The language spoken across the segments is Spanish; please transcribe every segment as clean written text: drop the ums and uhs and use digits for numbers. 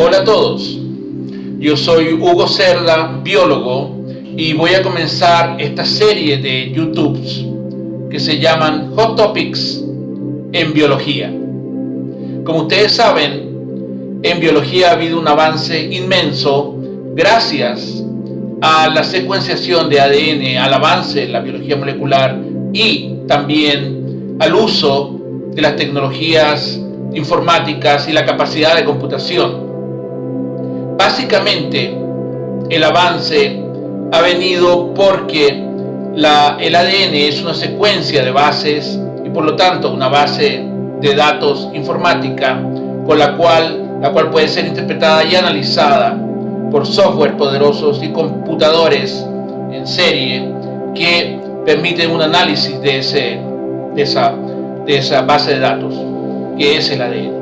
Hola a todos, yo soy Hugo Cerda, biólogo, y voy a comenzar esta serie de YouTubes que se llaman Hot Topics en biología. Como ustedes saben, en biología ha habido un avance inmenso gracias a la secuenciación de ADN, al avance en la biología molecular y también al uso de las tecnologías informáticas y la capacidad de computación. Básicamente, el avance ha venido porque el ADN es una secuencia de bases y por lo tanto una base de datos informática con la cual puede ser interpretada y analizada por software poderosos y computadores en serie que permiten un análisis de esa base de datos que es el ADN.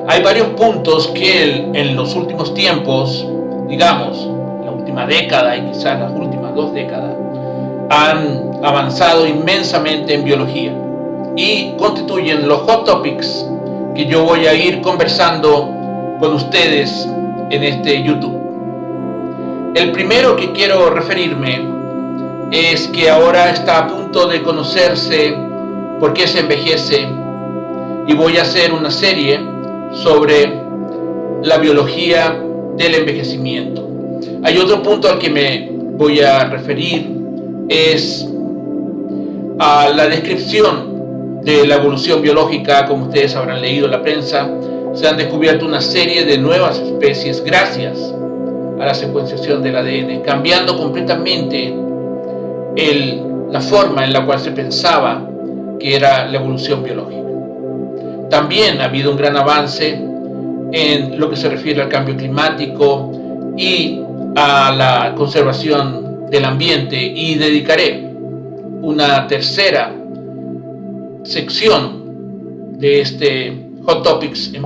Hay varios puntos que en los últimos tiempos, digamos, la última década y quizás las últimas 2 décadas, han avanzado inmensamente en biología y constituyen los hot topics que yo voy a ir conversando con ustedes en este YouTube. El primero que quiero referirme es que ahora está a punto de conocerse por qué se envejece y voy a hacer una serie sobre la biología del envejecimiento. Hay otro punto al que me voy a referir, es a la descripción de la evolución biológica. Como ustedes habrán leído en la prensa, se han descubierto una serie de nuevas especies gracias a la secuenciación del ADN, cambiando completamente la forma en la cual se pensaba que era la evolución biológica. También ha habido un gran avance en lo que se refiere al cambio climático y a la conservación del ambiente, y dedicaré una tercera sección de este Hot Topics en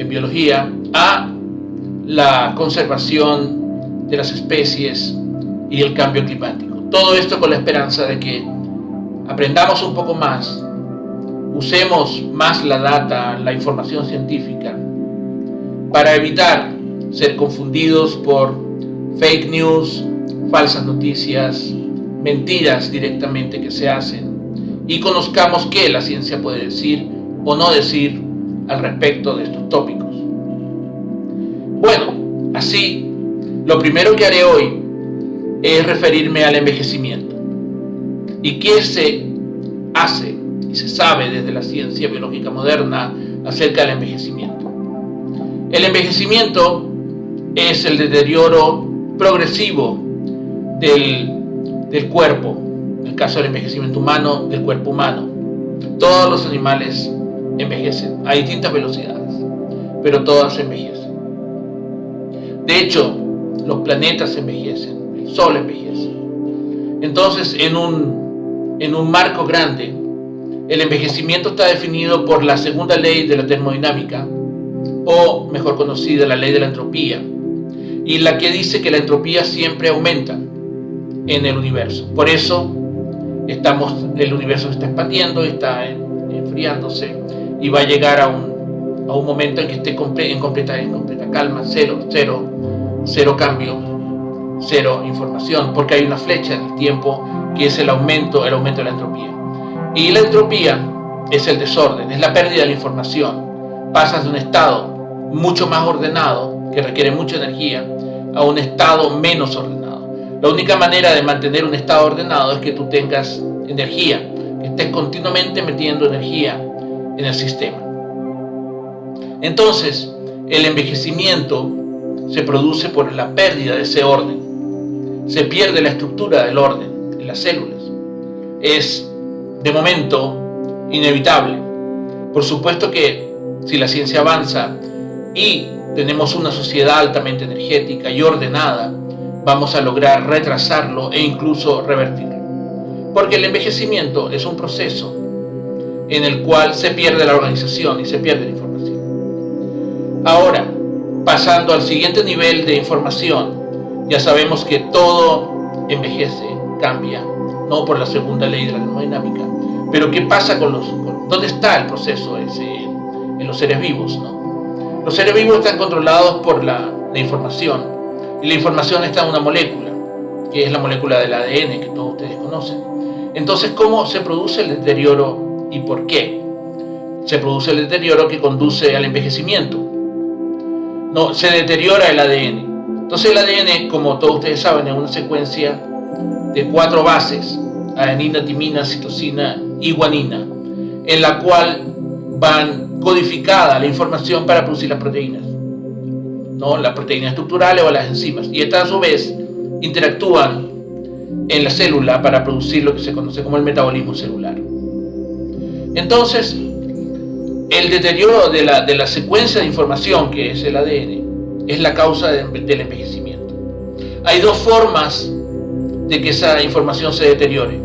biología, a la conservación de las especies y el cambio climático. Todo esto con la esperanza de que aprendamos un poco más, usemos más la data, la información científica, para evitar ser confundidos por fake news, falsas noticias, mentiras directamente que se hacen, y conozcamos qué la ciencia puede decir o no decir al respecto de estos tópicos. Bueno, así, lo primero que haré hoy es referirme al envejecimiento y qué se hace y se sabe desde la ciencia biológica moderna acerca del envejecimiento. El envejecimiento es el deterioro progresivo del cuerpo, en el caso del envejecimiento humano, del cuerpo humano. Todos los animales envejecen a distintas velocidades, pero todas envejecen. De hecho, los planetas envejecen, el Sol envejece. Entonces, en un marco grande, el envejecimiento está definido por la segunda ley de la termodinámica, o mejor conocida, la ley de la entropía, y la que dice que la entropía siempre aumenta en el universo. Por eso el universo se está expandiendo, está enfriándose, y va a llegar a un momento en que esté en completa calma, cero cambio, cero información, porque hay una flecha en el tiempo que es el aumento de la entropía. Y la entropía es el desorden, es la pérdida de la información. Pasas de un estado mucho más ordenado, que requiere mucha energía, a un estado menos ordenado. La única manera de mantener un estado ordenado es que tú tengas energía, que estés continuamente metiendo energía en el sistema. Entonces, el envejecimiento se produce por la pérdida de ese orden. Se pierde la estructura del orden en las células. Es, de momento, inevitable. Por supuesto que si la ciencia avanza y tenemos una sociedad altamente energética y ordenada, vamos a lograr retrasarlo e incluso revertirlo. Porque el envejecimiento es un proceso en el cual se pierde la organización y se pierde la información. Ahora, pasando al siguiente nivel de información, ya sabemos que todo envejece, cambia, no por la segunda ley de la termodinámica. Pero ¿qué pasa con dónde está el proceso ese en los seres vivos, ¿no? Los seres vivos están controlados por la información, y la información está en una molécula, que es la molécula del ADN, que todos ustedes conocen. Entonces, ¿cómo se produce el deterioro y por qué? Se produce el deterioro que conduce al envejecimiento. No, se deteriora el ADN. Entonces el ADN, como todos ustedes saben, es una secuencia de 4 bases: adenina, timina, citosina y guanina, en la cual van codificada la información para producir las proteínas, ¿no? Las proteínas estructurales o las enzimas. Y estas, a su vez, interactúan en la célula para producir lo que se conoce como el metabolismo celular. Entonces, el deterioro de la secuencia de información, que es el ADN, es la causa del envejecimiento. Hay 2 formas de que esa información se deteriore.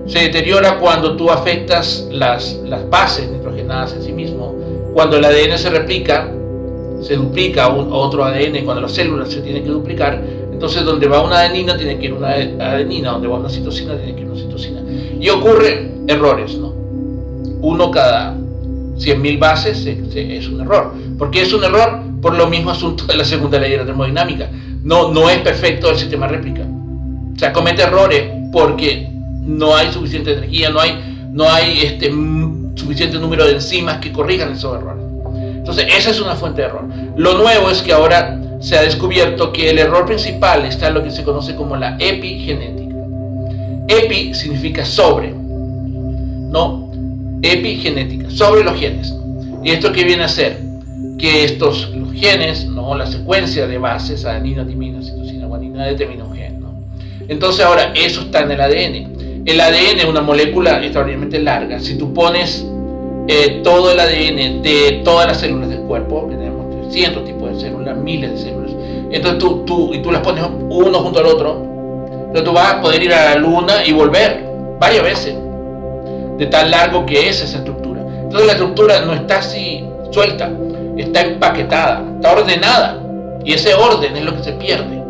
Se deteriora cuando tú afectas las bases nitrogenadas en sí mismo, cuando el ADN se replica, se duplica a otro ADN, cuando las células se tienen que duplicar. Entonces, donde va una adenina tiene que ir una adenina, donde va una citosina tiene que ir una citosina. Y ocurren errores, ¿no? 1 cada 100.000 bases es un error. ¿Por qué es un error? Por lo mismo asunto de la segunda ley de la termodinámica. No es perfecto el sistema de réplica. O sea, comete errores porque no hay suficiente energía, no hay suficiente número de enzimas que corrijan esos errores. Entonces, esa es una fuente de error. Lo nuevo es que ahora se ha descubierto que el error principal está en lo que se conoce como la epigenética. Epi significa sobre, ¿no? Epigenética, sobre los genes, ¿no? ¿Y esto qué viene a ser? Que los genes, ¿no? La secuencia de bases, adenina, timina, citosina, guanina, determina un gen, ¿no? Entonces ahora eso está en el ADN. El ADN es una molécula extraordinariamente larga. Si tú pones todo el ADN de todas las células del cuerpo, que tenemos 300 tipos de células, miles de células, entonces tú las pones uno junto al otro, entonces tú vas a poder ir a la luna y volver varias veces, de tan largo que es esa estructura. Entonces la estructura no está así suelta, está empaquetada, está ordenada, y ese orden es lo que se pierde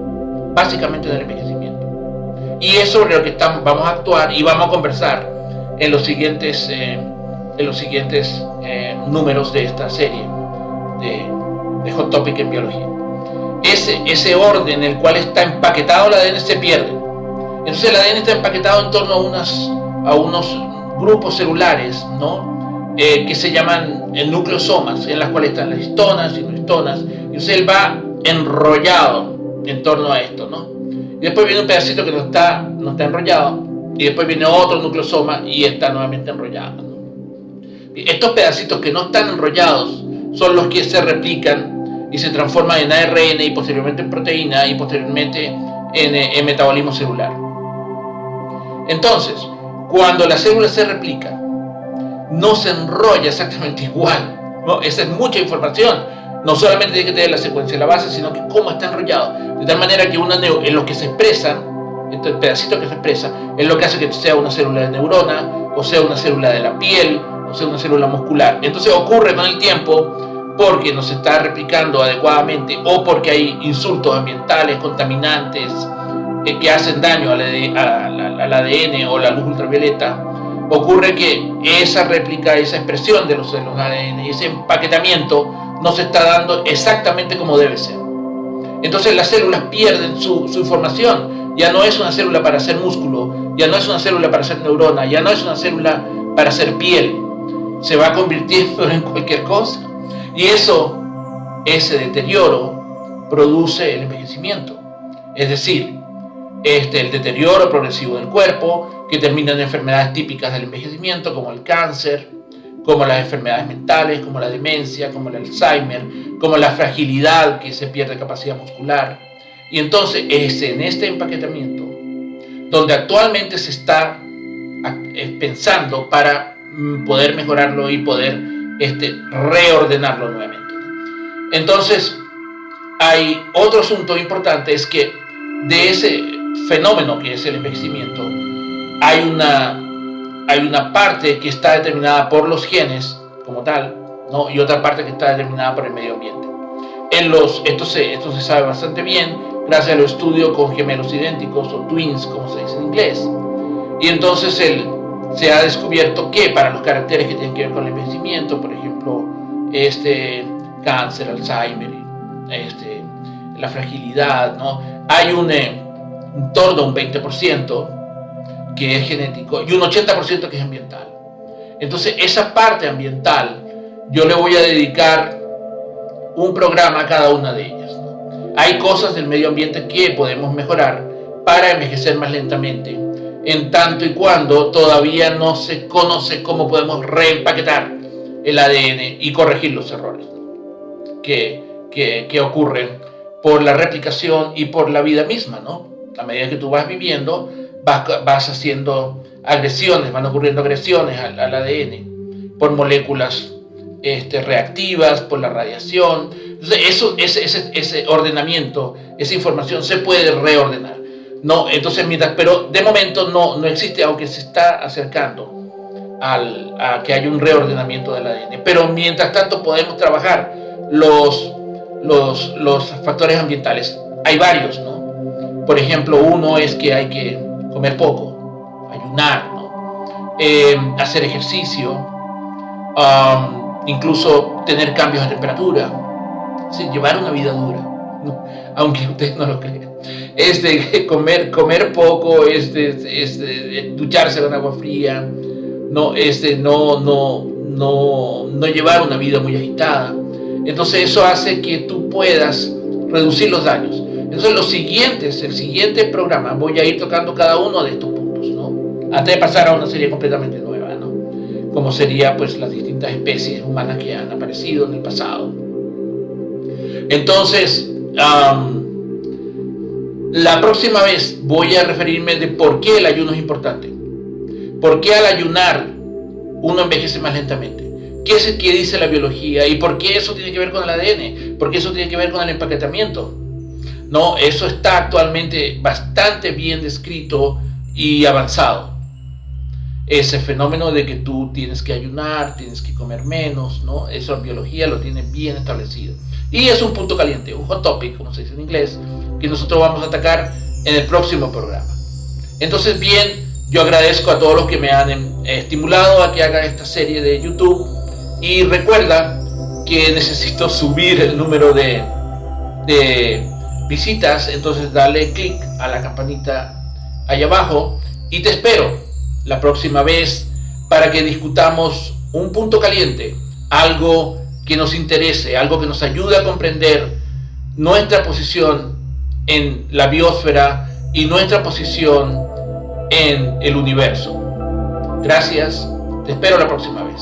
básicamente en el envejecimiento. Y es sobre lo que vamos a actuar y vamos a conversar en los siguientes números de esta serie de Hot Topic en biología. Ese orden en el cual está empaquetado el ADN se pierde. Entonces el ADN está empaquetado en torno a unos grupos celulares, ¿no? Que se llaman nucleosomas, en las cuales están las histonas y no histonas. Entonces él va enrollado en torno a esto, ¿no? Y después viene un pedacito que no está enrollado, y después viene otro nucleosoma y está nuevamente enrollado, ¿no? Y estos pedacitos que no están enrollados son los que se replican y se transforman en ARN y posteriormente en proteína y posteriormente en metabolismo celular. Entonces, cuando la célula se replica, no se enrolla exactamente igual, ¿no? Esa es mucha información. No solamente tiene que tener la secuencia de la base, sino que cómo está enrollado. De tal manera que en lo que se expresa, este pedacito que se expresa, es lo que hace que sea una célula de neurona, o sea una célula de la piel, o sea una célula muscular. Entonces ocurre con el tiempo porque no se está replicando adecuadamente o porque hay insultos ambientales, contaminantes, que hacen daño al ADN o la luz ultravioleta. Ocurre que esa réplica, esa expresión de los ADN y ese empaquetamiento no se está dando exactamente como debe ser. Entonces las células pierden su información. Ya no es una célula para hacer músculo, ya no es una célula para hacer neurona, ya no es una célula para hacer piel. Se va convirtiendo en cualquier cosa. Y ese deterioro produce el envejecimiento. Es decir, el deterioro progresivo del cuerpo, que termina en enfermedades típicas del envejecimiento, como el cáncer, como las enfermedades mentales, como la demencia, como el Alzheimer, como la fragilidad, que se pierde capacidad muscular. Y entonces es en este empaquetamiento donde actualmente se está pensando para poder mejorarlo y poder reordenarlo nuevamente. Entonces, hay otro asunto importante, es que de ese fenómeno que es el envejecimiento, hay una parte que está determinada por los genes como tal, ¿no? Y otra parte que está determinada por el medio ambiente. Esto se sabe bastante bien gracias a los estudios con gemelos idénticos o twins, como se dice en inglés. Y entonces se ha descubierto que para los caracteres que tienen que ver con el envejecimiento, por ejemplo, cáncer, Alzheimer, la fragilidad, ¿no? Hay en torno a un 20% que es genético y un 80% que es ambiental. Entonces, esa parte ambiental, yo le voy a dedicar un programa a cada una de ellas, ¿no? Hay cosas del medio ambiente que podemos mejorar para envejecer más lentamente, en tanto y cuando todavía no se conoce cómo podemos reempaquetar el ADN y corregir los errores, ¿no? que ocurren por la replicación y por la vida misma, ¿no? A medida que tú vas viviendo, vas haciendo agresiones, van ocurriendo agresiones al ADN por moléculas reactivas, por la radiación. Entonces ese ordenamiento, esa información se puede reordenar, ¿no? Entonces, pero de momento no existe, aunque se está acercando a que haya un reordenamiento del ADN. Pero mientras tanto podemos trabajar los factores ambientales. Hay varios, ¿no? Por ejemplo, uno es que hay que comer poco, ayunar, ¿no? Hacer ejercicio, incluso tener cambios de temperatura, ¿sí? Llevar una vida dura, ¿no? Aunque ustedes no lo crean. Comer poco, ducharse con agua fría, no llevar una vida muy agitada. Entonces eso hace que tú puedas reducir los daños. Entonces el siguiente programa voy a ir tocando cada uno de estos puntos, ¿no? Antes de pasar a una serie completamente nueva, ¿no? Como sería pues las distintas especies humanas que han aparecido en el pasado. Entonces, la próxima vez voy a referirme de por qué el ayuno es importante. ¿Por qué al ayunar uno envejece más lentamente? ¿Qué es el que dice la biología? ¿Y por qué eso tiene que ver con el ADN? ¿Por qué eso tiene que ver con el empaquetamiento? No, eso está actualmente bastante bien descrito y avanzado. Ese fenómeno de que tú tienes que ayunar, tienes que comer menos, ¿no? Eso la biología lo tiene bien establecido. Y es un punto caliente, un hot topic, como se dice en inglés, que nosotros vamos a atacar en el próximo programa. Entonces, bien, yo agradezco a todos los que me han estimulado a que haga esta serie de YouTube. Y recuerda que necesito subir el número de visitas, entonces dale clic a la campanita allá abajo y te espero la próxima vez para que discutamos un punto caliente, algo que nos interese, algo que nos ayude a comprender nuestra posición en la biosfera y nuestra posición en el universo. Gracias, te espero la próxima vez.